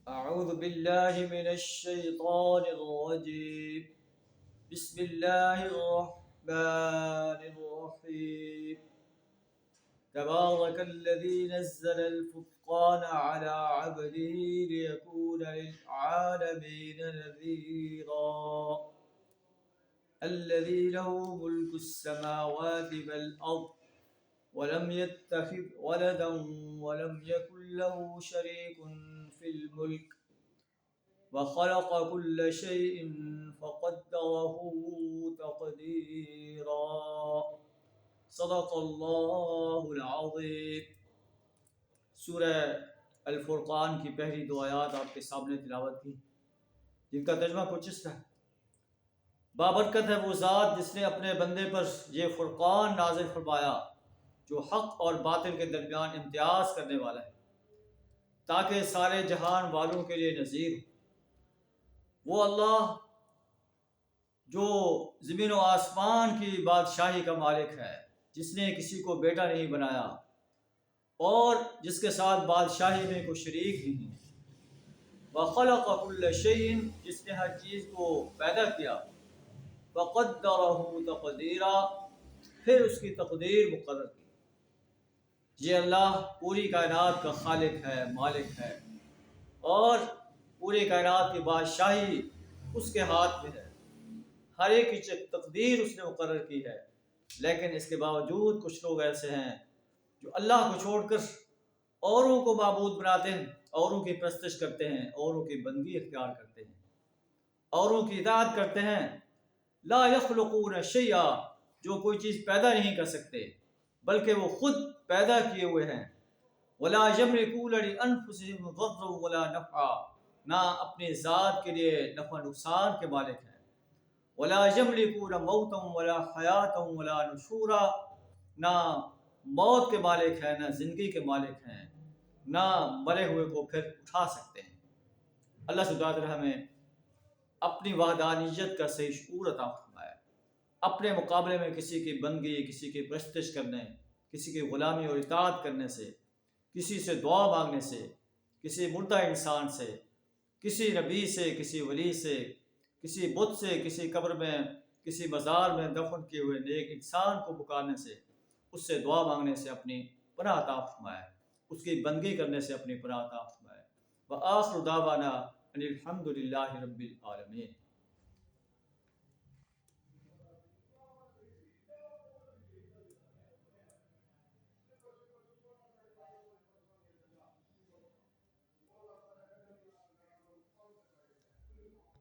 أعوذ بالله من الشيطان الرجيم. بسم الله الرحمن الرحيم. تبارك الذي نزل الفرقان على عبده ليكون للعالمين نذيرا. الذي له ملك السماوات والأرض ولم يتخذ ولدا ولم يكن له شريك في الملك وخلق كل شيء فقدره تقديرا. صدق اللہ العظیم. سورہ الفرقان کی پہلی دو آیات آپ کے سامنے تلاوت کی، جن کا ترجمہ کچھ اس طرح ہے: بابرکت ہے وہ ذات جس نے اپنے بندے پر یہ فرقان نازل فرمایا جو حق اور باطل کے درمیان امتیاز کرنے والا ہے، تاکہ سارے جہان والوں کے لیے نذیر ہو۔ وہ اللہ جو زمین و آسمان کی بادشاہی کا مالک ہے، جس نے کسی کو بیٹا نہیں بنایا اور جس کے ساتھ بادشاہی میں کوئی شریک نہیں ہے۔ وَخَلَقَ كُلَّ شَيْءٍ، جس نے ہر چیز کو پیدا کیا۔ وَقَدَّرَهُ تَقْدِيرًا، پھر اس کی تقدیر مقرر کی۔ یہ اللہ پوری کائنات کا خالق ہے، مالک ہے، اور پوری کائنات کی بادشاہی اس کے ہاتھ میں ہے۔ ہر ایک کی تقدیر اس نے مقرر کی ہے، لیکن اس کے باوجود کچھ لوگ ایسے ہیں جو اللہ کو چھوڑ کر اوروں کو معبود بناتے ہیں، اوروں کی پرستش کرتے ہیں، اوروں کی بندگی اختیار کرتے ہیں، اوروں کی اطاعت کرتے ہیں۔ لا یخلقون شیئا، جو کوئی چیز پیدا نہیں کر سکتے بلکہ وہ خود پیدا کیے ہوئے ہیں۔ ولا یملکون لانفسهم ضرا ولا نفعا، نہ اپنی ذات کے لیے نفع نقصان کے مالک ہیں۔ ولا یملکون موتا ولا حیاتا ولا نشورا، نہ موت کے مالک ہیں، نہ زندگی کے مالک ہیں، نہ مرے ہوئے کو پھر اٹھا سکتے ہیں۔ اللہ سبحانہ وتعالی ہمیں اپنی وحدانیت کا صحیح شعور عطا فرمائے۔ اپنے مقابلے میں کسی کی بندگی، کسی کی پرستش کرنے، کسی کی غلامی اور اطاعت کرنے سے، کسی سے دعا مانگنے سے، کسی مردہ انسان سے، کسی نبی سے، کسی ولی سے، کسی بت سے، کسی قبر میں، کسی مزار میں دفن کیے ہوئے نیک انسان کو پکارنے سے، اس سے دعا مانگنے سے اپنی پناہ عطا فرمائے، اس کی بندگی کرنے سے اپنی پناہ عطا فرمائے۔ وآخر دعوانا ان الحمد للہ رب العالمین۔